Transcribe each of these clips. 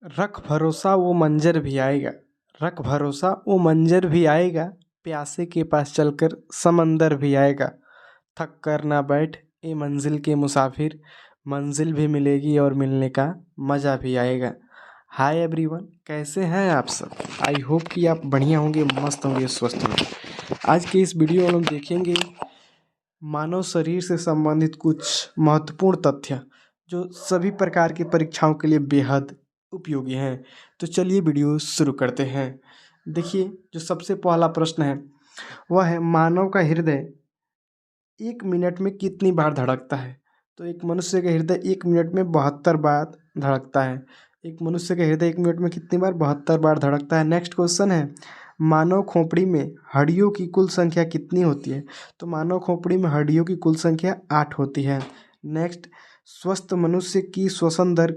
रख भरोसा वो मंजर भी आएगा। रख भरोसा वो मंजर भी आएगा। प्यासे के पास चलकर समंदर भी आएगा। थक कर ना बैठ ए मंजिल के मुसाफिर। मंजिल भी मिलेगी और मिलने का मज़ा भी आएगा। हाय एवरीवन, कैसे हैं आप सब? आई होप कि आप बढ़िया होंगे, मस्त होंगे, स्वस्थ होंगे। आज के इस वीडियो में हम देखेंगे मानव शरीर से संबंधित कुछ महत्वपूर्ण तथ्य जो सभी प्रकार की परीक्षाओं के लिए बेहद उपयोगी हैं। तो चलिए वीडियो शुरू करते हैं। देखिए, जो सबसे पहला प्रश्न है वह है, मानव का हृदय 1 मिनट में कितनी बार धड़कता है? तो एक मनुष्य का हृदय 1 मिनट में 72 बार धड़कता है। एक मनुष्य का हृदय 1 मिनट में कितनी बार? 72 बार धड़कता है। नेक्स्ट क्वेश्चन है, मानव खोपड़ी में हड्डियों की कुल संख्या कितनी होती है? तो मानव खोपड़ी में हड्डियों की कुल संख्या 8 होती है। नेक्स्ट, स्वस्थ मनुष्य की श्वसन दर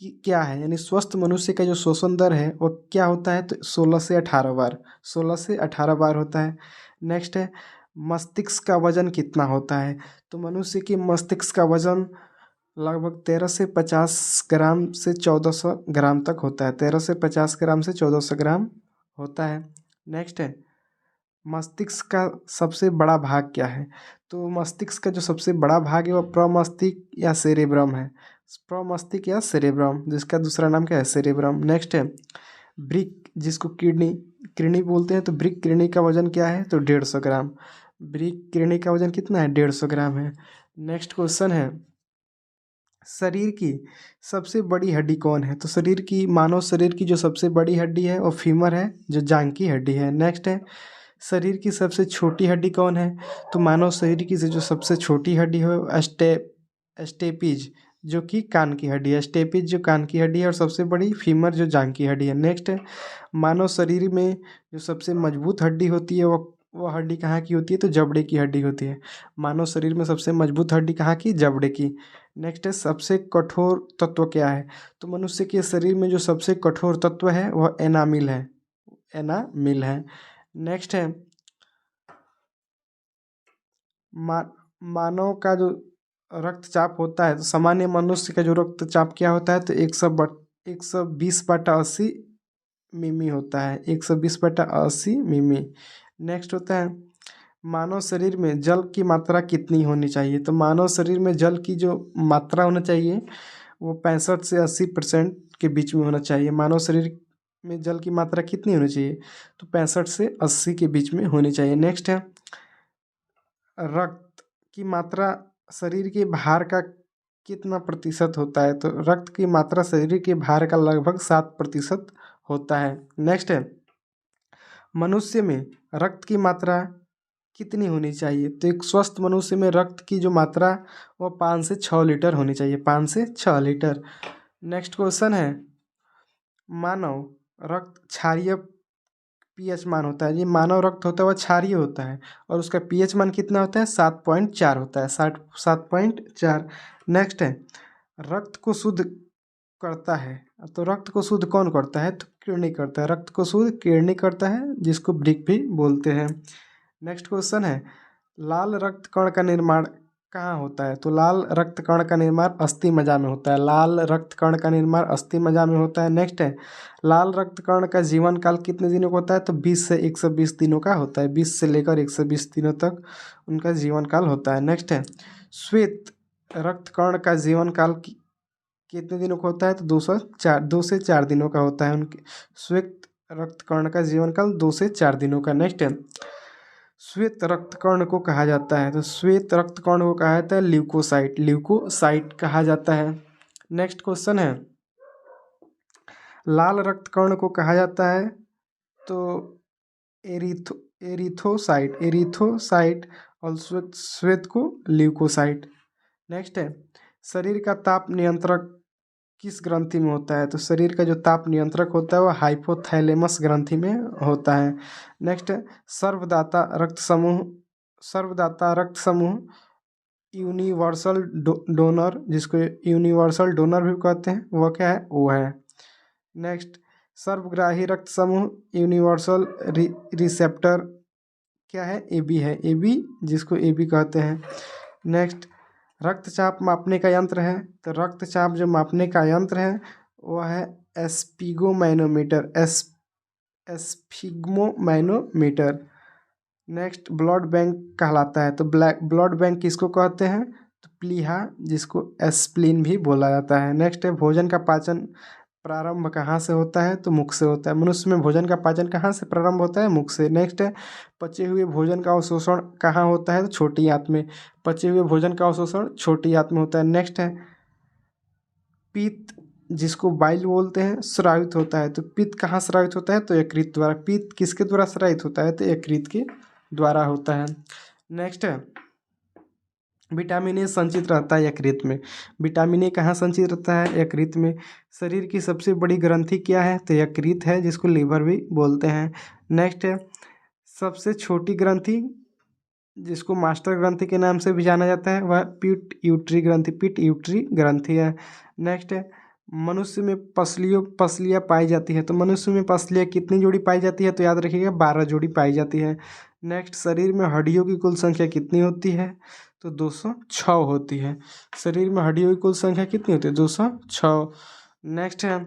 की क्या है? यानी स्वस्थ मनुष्य का जो श्वसन दर है वो क्या होता है? तो 16 से 18 बार, 16 से 18 बार होता है। नेक्स्ट है, मस्तिष्क का वजन कितना होता है? तो मनुष्य के मस्तिष्क का वजन लगभग 13 से 50 ग्राम से 1400 ग्राम तक होता है। 13 से 50 ग्राम से 1400 ग्राम होता है। नेक्स्ट है, मस्तिष्क का सबसे बड़ा भाग क्या है? तो मस्तिष्क का जो सबसे बड़ा भाग है वह प्रमस्तिष्क या सेरेब्रम है। प्रमस्तिष्क या सेरेब्रम, जिसका दूसरा नाम क्या है? सेरेब्रम। नेक्स्ट है, ब्रिक, जिसको किडनी किडनी बोलते हैं, तो ब्रिक किडनी का वजन क्या है? तो 150 ग्राम। ब्रिक किडनी का वजन कितना है? 150 ग्राम है। नेक्स्ट क्वेश्चन है, शरीर की सबसे बड़ी हड्डी कौन है? तो मानव शरीर की जो सबसे बड़ी हड्डी है वो फीमर है, जो जांघ की हड्डी है। नेक्स्ट है, शरीर की सबसे छोटी हड्डी कौन है? तो मानव शरीर की जो सबसे छोटी हड्डी है वो स्टेपिज, जो कि कान की हड्डी है। स्टेपिज जो कान की हड्डी है, और सबसे बड़ी फीमर जो जांघ की हड्डी है। नेक्स्ट है, मानव शरीर में जो सबसे मजबूत हड्डी होती है वो हड्डी कहाँ की होती है? तो जबड़े की हड्डी होती है। मानव शरीर में सबसे मजबूत हड्डी कहाँ की? जबड़े की। नेक्स्ट है, सबसे कठोर तत्व क्या है? तो मनुष्य के शरीर में जो सबसे कठोर तत्व है वह एनामिल है। एनामिल है। नेक्स्ट है, मा मानव का जो रक्तचाप होता है, तो सामान्य मनुष्य का जो रक्तचाप क्या होता है? तो 120/80 मिमी होता है। 120/80 मिमी। नेक्स्ट होता है, मानव शरीर में जल की मात्रा कितनी होनी चाहिए? तो मानव शरीर में जल की जो मात्रा होना चाहिए वो 65 से 80% के बीच में होना चाहिए। मानव शरीर में जल की मात्रा कितनी होनी चाहिए? तो 65 से 80 के बीच में होनी चाहिए। नेक्स्ट है, रक्त की मात्रा शरीर के भार का कितना प्रतिशत होता है? तो रक्त की मात्रा शरीर के भार का लगभग 7% होता है। नेक्स्ट है, मनुष्य में रक्त की मात्रा कितनी होनी चाहिए? तो एक स्वस्थ मनुष्य में रक्त की जो मात्रा वो 5 से 6 लीटर होनी चाहिए। 5 से 6 लीटर। नेक्स्ट क्वेश्चन है, मानव रक्त क्षारीय पीएच मान होता है। ये मानव रक्त होता है वह क्षारीय होता है, और उसका पीएच मान कितना होता है? 7.4 होता है। 7.4। नेक्स्ट है, रक्त को शुद्ध करता है, तो रक्त को शुद्ध कौन करता है? तो किडनी करता है। रक्त को शुद्ध किडनी करता है, जिसको ब्रिक भी बोलते हैं। नेक्स्ट क्वेश्चन है, लाल रक्त कण का निर्माण कहाँ होता है? तो लाल रक्त कण का निर्माण अस्थि मज्जा में होता है। लाल रक्त कण का निर्माण अस्थि मज्जा में होता है। नेक्स्ट है, लाल रक्त कण का जीवन काल कितने दिनों का होता है? तो 20 से 120 दिनों का होता है। 20 से लेकर 120 दिनों तक उनका जीवन काल होता है। नेक्स्ट है, श्वेत रक्त कण का जीवन काल कितने दिनों का होता है? तो 2 से 4 दिनों का होता है। उनके श्वेत रक्त कण का जीवन काल 2 से 4 दिनों का। नेक्स्ट है, श्वेत रक्त कण को कहा जाता है, तो श्वेत रक्त कण को कहा जाता है ल्यूकोसाइट। ल्यूकोसाइट कहा जाता है। नेक्स्ट क्वेश्चन है, लाल रक्त कण को कहा जाता है तो एरिथोसाइट और श्वेत को ल्यूकोसाइट। नेक्स्ट है, शरीर का ताप नियंत्रक किस ग्रंथि में होता है? तो शरीर का जो ताप नियंत्रक होता है वह हाइपोथैलेमस ग्रंथि में होता है। नेक्स्ट है, सर्वदाता रक्त समूह यूनिवर्सल डोनर, जिसको यूनिवर्सल डोनर भी कहते हैं, वह क्या है? वो है। नेक्स्ट, सर्वग्राही रक्त समूह यूनिवर्सल रिसेप्टर क्या है? एबी है। एबी, जिसको एबी कहते हैं। नेक्स्ट, रक्तचाप मापने का यंत्र है, तो रक्तचाप जो मापने का यंत्र है वह है एस्पिगोमैनोमीटर, एस्पिग्मोमैनोमीटर। नेक्स्ट ब्लड बैंक कहलाता है, तो ब्लड बैंक किसको कहते हैं? तो प्लीहा, जिसको एस्प्लीन भी बोला जाता है। नेक्स्ट है भोजन का पाचन प्रारंभ कहाँ से होता है? तो मुख से होता है। मनुष्य में भोजन का पाचन कहाँ से प्रारंभ होता है? मुख से। नेक्स्ट है पचे हुए भोजन का अवशोषण कहाँ होता है? तो छोटी आंत में। पचे हुए भोजन का अवशोषण छोटी आंत में होता है। नेक्स्ट है पित्त, जिसको बाइल बोलते हैं, स्रावित होता है। तो पित्त कहाँ स्रावित होता है? तो यकृत द्वारा। पित्त किसके द्वारा स्रावित होता है? तो यकृत के द्वारा होता है। नेक्स्ट है विटामिन ए संचित रहता है यकृत में। विटामिन ए कहाँ संचित रहता है? यकृत में। शरीर की सबसे बड़ी ग्रंथि क्या है? तो यकृत है, जिसको लीवर भी बोलते हैं। नेक्स्ट है सबसे छोटी ग्रंथि, जिसको मास्टर ग्रंथि के नाम से भी जाना जाता है, वह पिट्यूटरी ग्रंथि, पिट्यूटरी ग्रंथि है। नेक्स्ट है मनुष्य में पसलियाँ पाई जाती है। तो मनुष्य में पसलियाँ कितनी जोड़ी पाई जाती है? तो याद रखिएगा 12 जोड़ी पाई जाती है। नेक्स्ट शरीर में हड्डियों की कुल संख्या कितनी होती है? तो 206 होती है। शरीर में हड्डियों की कुल संख्या कितनी होती है? 206। नेक्स्ट है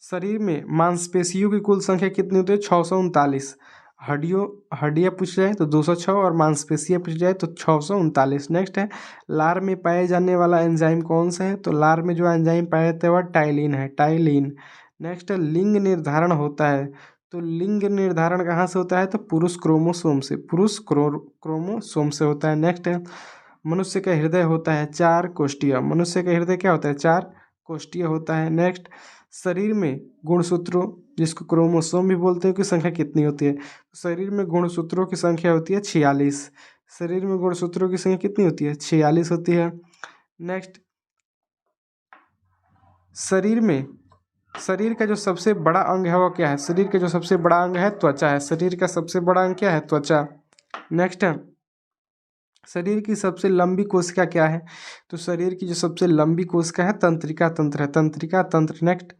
शरीर में मांसपेशियों की कुल संख्या कितनी होती है? 639। हड्डियाँ पूछ जाए तो 206 और मांसपेशियाँ पूछ जाए तो 639। नेक्स्ट है लार में पाए जाने वाला एंजाइम कौन सा है? तो लार में जो एंजाइम पाया जाता है वह टाइलिन है, टाइलिन। नेक्स्ट है लिंग निर्धारण होता है। तो लिंग निर्धारण कहाँ से होता है? तो पुरुष क्रोमोसोम से, पुरुष क्रोमोसोम से होता है। नेक्स्ट है मनुष्य का हृदय होता है 4 कोष्ठीय। मनुष्य का हृदय क्या होता है? 4 कोष्ठीय होता है। नेक्स्ट शरीर में गुणसूत्रों, जिसको क्रोमोसोम भी बोलते हैं, की संख्या कितनी होती है? शरीर में गुणसूत्रों की संख्या होती है 46। शरीर में गुणसूत्रों की संख्या कितनी होती है? 46 होती है। नेक्स्ट शरीर का जो सबसे बड़ा अंग है वो क्या है? शरीर का जो सबसे बड़ा अंग है त्वचा है। शरीर का सबसे बड़ा अंग क्या है? त्वचा। नेक्स्ट है शरीर की सबसे लंबी कोशिका क्या है? तो शरीर की जो सबसे लंबी कोशिका है तंत्रिका तंत्र है, तंत्रिका तंत्र। नेक्स्ट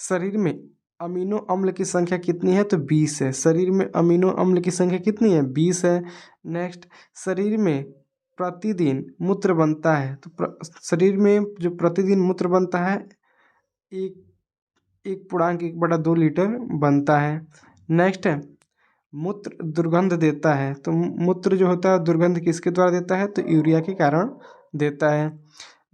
शरीर में अमीनो अम्ल की संख्या कितनी है? तो 20 है। शरीर में अमीनो अम्ल की संख्या कितनी है? 20 है। नेक्स्ट शरीर में प्रतिदिन मूत्र बनता है। तो शरीर में जो प्रतिदिन मूत्र बनता है एक 1.1/2 लीटर बनता है। नेक्स्ट है मूत्र दुर्गंध देता है। तो मूत्र जो होता है दुर्गंध किसके द्वारा देता है? तो यूरिया के कारण देता है।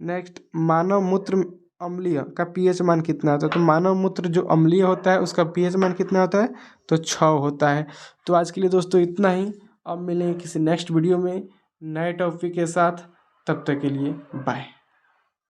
नेक्स्ट मानव मूत्र अम्लीय का पीएच मान कितना होता है? तो मानव मूत्र जो अम्लीय होता है उसका पीएच मान कितना होता है? तो 6 होता है। तो आज के लिए दोस्तों इतना ही। अब मिलेंगे किसी नेक्स्ट वीडियो में नए टॉपिक के साथ। तब तक के लिए बाय।